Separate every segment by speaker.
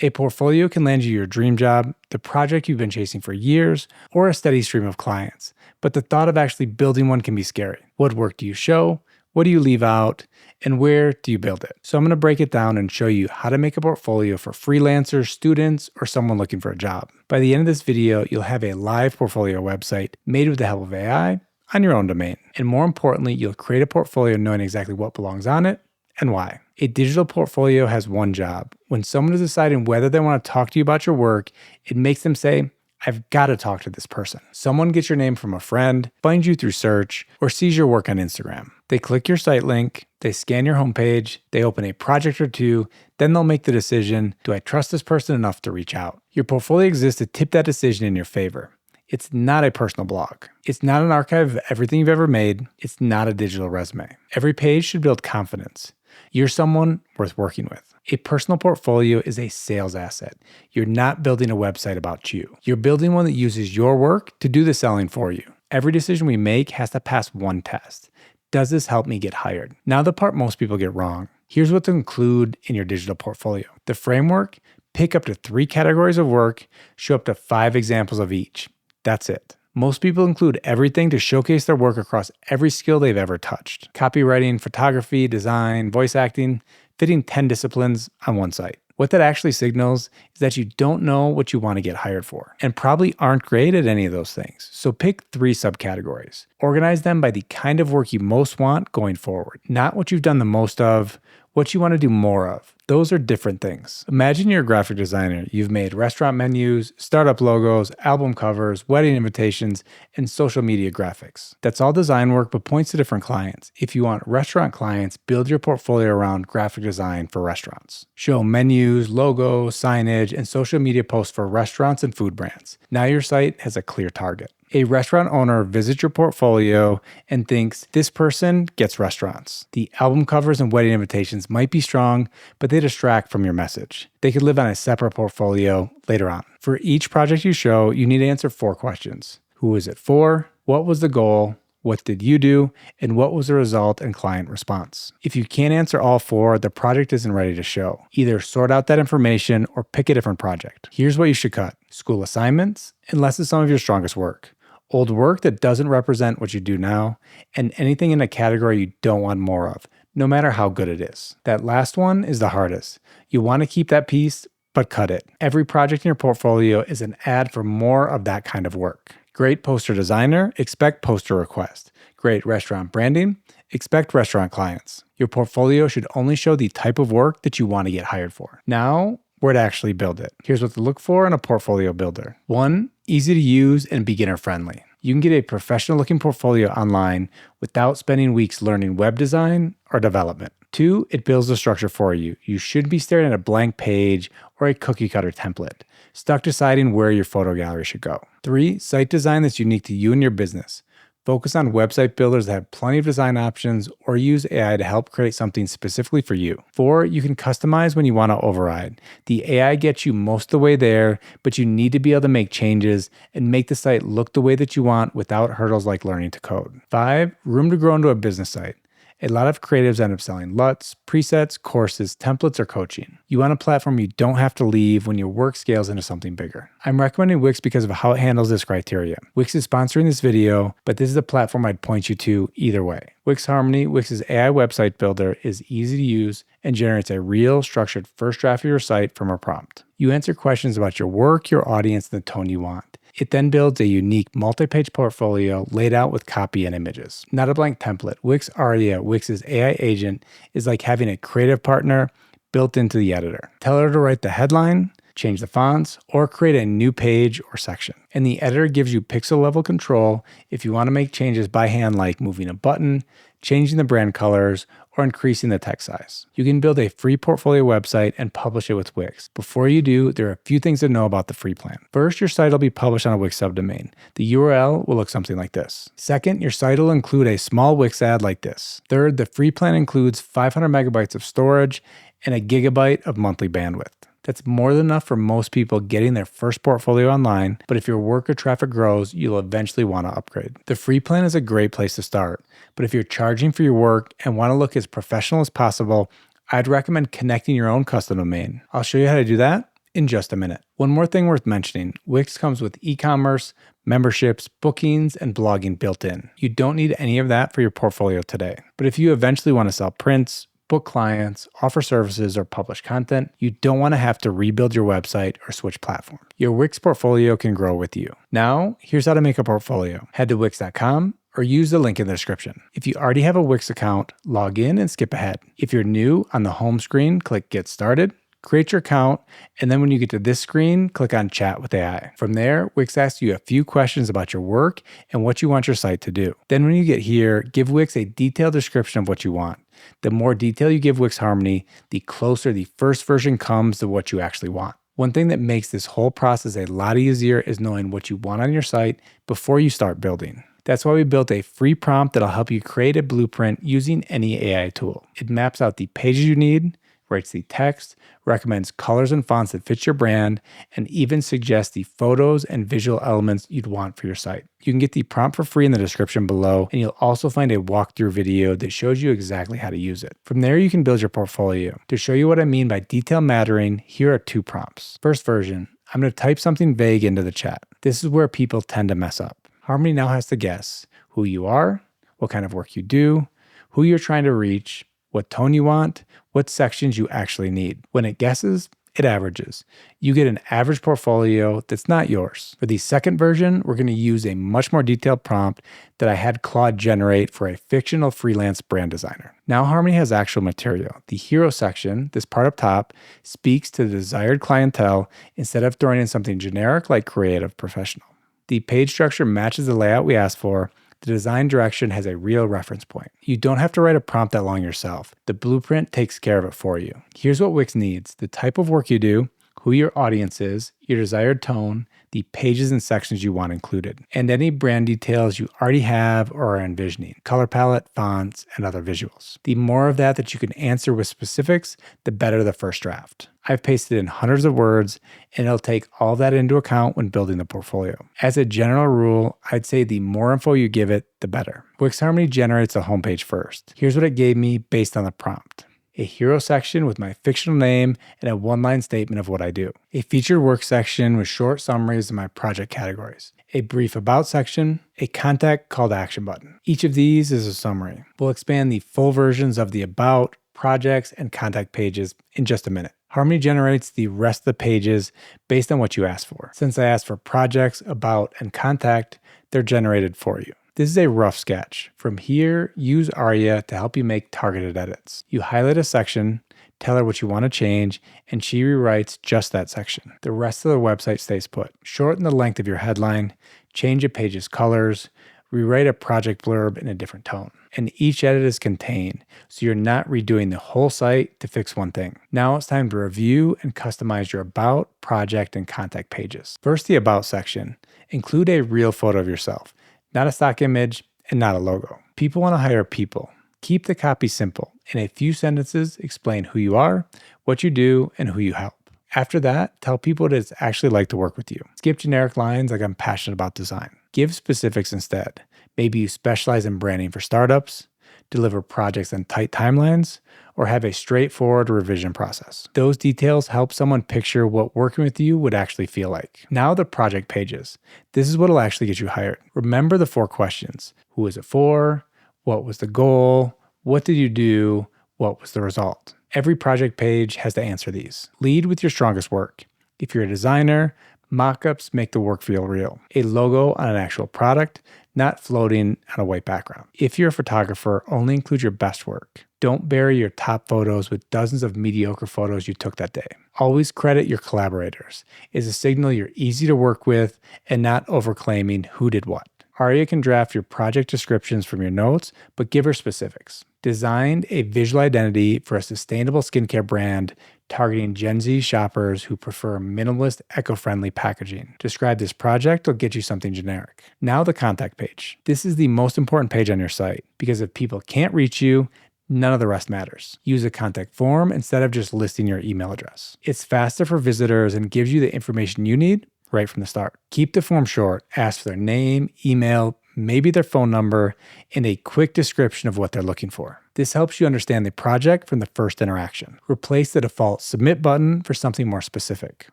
Speaker 1: A portfolio can land you your dream job, the project you've been chasing for years, or a steady stream of clients. But the thought of actually building one can be scary. What work do you show? What do you leave out? And where do you build it? So I'm going to break it down and show you how to make a portfolio for freelancers, students, or someone looking for a job. By the end of this video, you'll have a live portfolio website made with the help of AI on your own domain. And more importantly, you'll create a portfolio knowing exactly what belongs on it and why. A digital portfolio has one job. When someone is deciding whether they want to talk to you about your work, it makes them say, I've got to talk to this person. Someone gets your name from a friend, finds you through search, or sees your work on Instagram. They click your site link, they scan your homepage, they open a project or two, then they'll make the decision, do I trust this person enough to reach out? Your portfolio exists to tip that decision in your favor. It's not a personal blog. It's not an archive of everything you've ever made. It's not a digital resume. Every page should build confidence. You're someone worth working with. A personal portfolio is a sales asset. You're not building a website about you. You're building one that uses your work to do the selling for you. Every decision we make has to pass one test. Does this help me get hired? Now the part most people get wrong. Here's what to include in your digital portfolio. The framework: pick up to 3 categories of work, show up to 5 examples of each. That's it. Most people include everything to showcase their work across every skill they've ever touched. Copywriting, photography, design, voice acting, fitting 10 disciplines on one site. What that actually signals is that you don't know what you want to get hired for, and probably aren't great at any of those things. So pick 3 subcategories. Organize them by the kind of work you most want going forward. Not what you've done the most of, what you want to do more of. Those are different things. Imagine you're a graphic designer. You've made restaurant menus, startup logos, album covers, wedding invitations, and social media graphics. That's all design work, but points to different clients. If you want restaurant clients, build your portfolio around graphic design for restaurants. Show menus, logos, signage, and social media posts for restaurants and food brands. Now your site has a clear target. A restaurant owner visits your portfolio and thinks, this person gets restaurants. The album covers and wedding invitations might be strong, but they distract from your message. They could live on a separate portfolio later on. For each project you show, you need to answer 4 questions. Who is it for? What was the goal? What did you do? And what was the result and client response? If you can't answer all 4, the project isn't ready to show. Either sort out that information or pick a different project. Here's what you should cut: school assignments, unless it's some of your strongest work. Old work that doesn't represent what you do now, and anything in a category you don't want more of, no matter how good it is. That last one is the hardest. You want to keep that piece, but cut it. Every project in your portfolio is an ad for more of that kind of work. Great poster designer, expect poster requests. Great restaurant branding, expect restaurant clients. Your portfolio should only show the type of work that you want to get hired for. Now, where to actually build it. Here's what to look for in a portfolio builder. 1, easy to use and beginner friendly. You can get a professional looking portfolio online without spending weeks learning web design or development. 2, it builds the structure for you. You should be staring at a blank page or a cookie cutter template, stuck deciding where your photo gallery should go. 3, site design that's unique to you and your business. Focus on website builders that have plenty of design options, or use AI to help create something specifically for you. 4, you can customize when you want to override. The AI gets you most of the way there, but you need to be able to make changes and make the site look the way that you want without hurdles like learning to code. 5, room to grow into a business site. A lot of creatives end up selling LUTs, presets, courses, templates, or coaching. You want a platform you don't have to leave when your work scales into something bigger. I'm recommending Wix because of how it handles this criteria. Wix is sponsoring this video, but this is the platform I'd point you to either way. Wix Harmony, Wix's AI website builder, is easy to use and generates a real, structured first draft of your site from a prompt. You answer questions about your work, your audience, and the tone you want. It then builds a unique multi-page portfolio laid out with copy and images. Not a blank template. Wix Aria, Wix's AI agent, is like having a creative partner built into the editor. Tell her to write the headline, change the fonts, or create a new page or section. And the editor gives you pixel level control if you want to make changes by hand, like moving a button, changing the brand colors, or increasing the text size. You can build a free portfolio website and publish it with Wix. Before you do, there are a few things to know about the free plan. First, your site will be published on a Wix subdomain. The URL will look something like this. Second, your site will include a small Wix ad like this. Third, the free plan includes 500 megabytes of storage and a gigabyte of monthly bandwidth. That's more than enough for most people getting their first portfolio online, but if your work or traffic grows, you'll eventually want to upgrade. The free plan is a great place to start, but if you're charging for your work and want to look as professional as possible, I'd recommend connecting your own custom domain. I'll show you how to do that in just a minute. One more thing worth mentioning, Wix comes with e-commerce, memberships, bookings, and blogging built in. You don't need any of that for your portfolio today. But if you eventually want to sell prints, book clients, offer services, or publish content, you don't want to have to rebuild your website or switch platforms. Your Wix portfolio can grow with you. Now, here's how to make a portfolio. Head to Wix.com or use the link in the description. If you already have a Wix account, log in and skip ahead. If you're new, on the home screen, click Get Started, create your account, and then when you get to this screen, click on Chat with AI. From there, Wix asks you a few questions about your work and what you want your site to do. Then when you get here, give Wix a detailed description of what you want. The more detail you give Wix Harmony, the closer the first version comes to what you actually want. One thing that makes this whole process a lot easier is knowing what you want on your site before you start building. That's why we built a free prompt that'll help you create a blueprint using any AI tool. It maps out the pages you need, writes the text, recommends colors and fonts that fit your brand, and even suggests the photos and visual elements you'd want for your site. You can get the prompt for free in the description below, and you'll also find a walkthrough video that shows you exactly how to use it. From there, you can build your portfolio. To show you what I mean by detail mattering, here are 2 prompts. First version, I'm going to type something vague into the chat. This is where people tend to mess up. Harmony now has to guess who you are, what kind of work you do, who you're trying to reach, what tone you want, what sections you actually need. When it guesses, it averages. You get an average portfolio that's not yours. For the second version, we're going to use a much more detailed prompt that I had Claude generate for a fictional freelance brand designer. Now Harmony has actual material. The hero section, this part up top, speaks to the desired clientele instead of throwing in something generic like creative professional. The page structure matches the layout we asked for. The design direction has a real reference point. You don't have to write a prompt that long yourself. The blueprint takes care of it for you. Here's what Wix needs: the type of work you do, who your audience is, your desired tone, the pages and sections you want included, and any brand details you already have or are envisioning, color palette, fonts, and other visuals. The more of that you can answer with specifics, the better the first draft. I've pasted in hundreds of words, and it'll take all that into account when building the portfolio. As a general rule, I'd say the more info you give it, the better. Wix Harmony generates a homepage first. Here's what it gave me based on the prompt: a hero section with my fictional name and a one-line statement of what I do, a featured work section with short summaries of my project categories, a brief about section, a contact call to action button. Each of these is a summary. We'll expand the full versions of the about, projects, and contact pages in just a minute. Harmony generates the rest of the pages based on what you asked for. Since I asked for projects, about, and contact, they're generated for you. This is a rough sketch. From here, use Aria to help you make targeted edits. You highlight a section, tell her what you want to change, and she rewrites just that section. The rest of the website stays put. Shorten the length of your headline, change a page's colors, rewrite a project blurb in a different tone. And each edit is contained, so you're not redoing the whole site to fix one thing. Now it's time to review and customize your about, project, and contact pages. First, the about section. Include a real photo of yourself, not a stock image and not a logo. People want to hire people. Keep the copy simple. In a few sentences, explain who you are, what you do, and who you help. After that, tell people what it's actually like to work with you. Skip generic lines like I'm passionate about design. Give specifics instead. Maybe you specialize in branding for startups, deliver projects on tight timelines, or have a straightforward revision process. Those details help someone picture what working with you would actually feel like. Now the project pages. This is what will actually get you hired. Remember the 4 questions. Who is it for? What was the goal? What did you do? What was the result? Every project page has to answer these. Lead with your strongest work. If you're a designer, mock-ups make the work feel real. A logo on an actual product, not floating on a white background. If you're a photographer, only include your best work. Don't bury your top photos with dozens of mediocre photos you took that day. Always credit your collaborators. It's a signal you're easy to work with and not overclaiming who did what. Aria can draft your project descriptions from your notes, but give her specifics. Designed a visual identity for a sustainable skincare brand targeting Gen Z shoppers who prefer minimalist, eco-friendly packaging. Describe this project or get you something generic. Now the contact page. This is the most important page on your site because if people can't reach you, none of the rest matters. Use a contact form instead of just listing your email address. It's faster for visitors and gives you the information you need right from the start. Keep the form short. Ask for their name, email, maybe their phone number, and a quick description of what they're looking for. This helps you understand the project from the first interaction. Replace the default submit button for something more specific.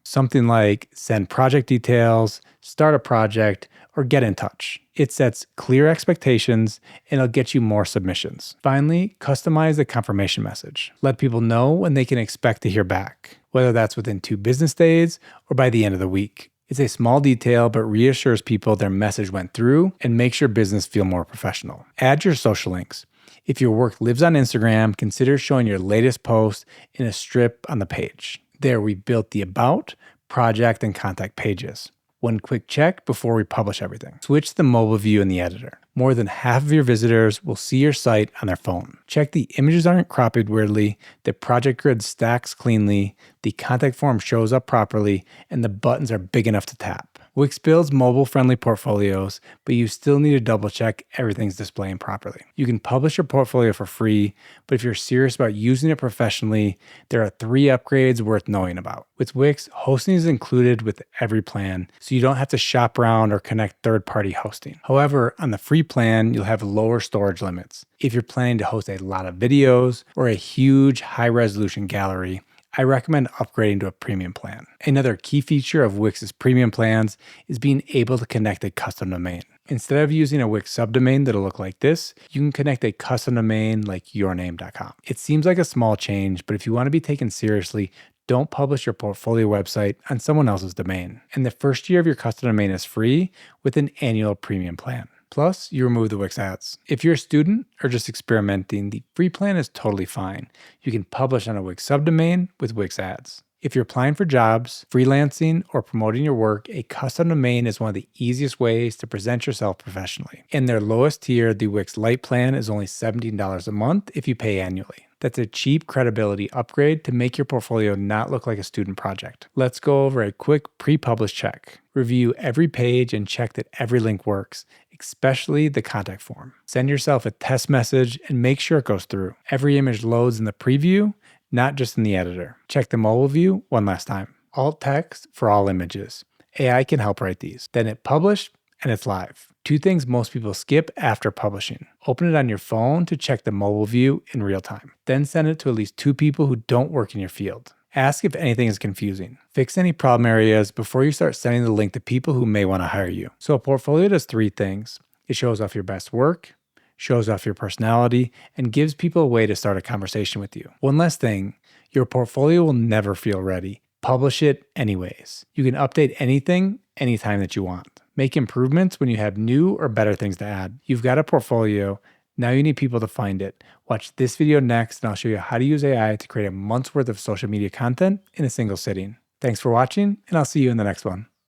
Speaker 1: Something like send project details, start a project, or get in touch. It sets clear expectations and it'll get you more submissions. Finally, customize the confirmation message. Let people know when they can expect to hear back, whether that's within 2 business days or by the end of the week. It's a small detail, but reassures people their message went through and makes your business feel more professional. Add your social links. If your work lives on Instagram, consider showing your latest post in a strip on the page. There we built the about, project, and contact pages. One quick check before we publish everything. Switch to the mobile view in the editor. More than half of your visitors will see your site on their phone. Check the images aren't cropped weirdly, the project grid stacks cleanly, the contact form shows up properly, and the buttons are big enough to tap. Wix builds mobile-friendly portfolios, but you still need to double-check everything's displaying properly. You can publish your portfolio for free, but if you're serious about using it professionally, there are 3 upgrades worth knowing about. With Wix, hosting is included with every plan, so you don't have to shop around or connect third-party hosting. However, on the free plan, you'll have lower storage limits. If you're planning to host a lot of videos or a huge high-resolution gallery, I recommend upgrading to a premium plan. Another key feature of Wix's premium plans is being able to connect a custom domain. Instead of using a Wix subdomain that'll look like this, you can connect a custom domain like yourname.com. It seems like a small change, but if you want to be taken seriously, don't publish your portfolio website on someone else's domain. And the first year of your custom domain is free with an annual premium plan. Plus, you remove the Wix ads. If you're a student or just experimenting, the free plan is totally fine. You can publish on a Wix subdomain with Wix ads. If you're applying for jobs, freelancing, or promoting your work, a custom domain is one of the easiest ways to present yourself professionally. In their lowest tier, the Wix Lite plan is only $17 a month if you pay annually. That's a cheap credibility upgrade to make your portfolio not look like a student project. Let's go over a quick pre-publish check. Review every page and check that every link works, especially the contact form. Send yourself a test message and make sure it goes through. Every image loads in the preview, not just in the editor. Check the mobile view one last time. Alt text for all images. AI can help write these. Then hit publish and it's live. 2 things most people skip after publishing. Open it on your phone to check the mobile view in real time. Then send it to at least 2 people who don't work in your field. Ask if anything is confusing. Fix any problem areas before you start sending the link to people who may want to hire you. So a portfolio does 3 things. It shows off your best work, shows off your personality, and gives people a way to start a conversation with you. One last thing, your portfolio will never feel ready. Publish it anyways. You can update anything anytime that you want. Make improvements when you have new or better things to add. You've got a portfolio. Now you need people to find it. Watch this video next and I'll show you how to use AI to create a month's worth of social media content in a single sitting. Thanks for watching and I'll see you in the next one.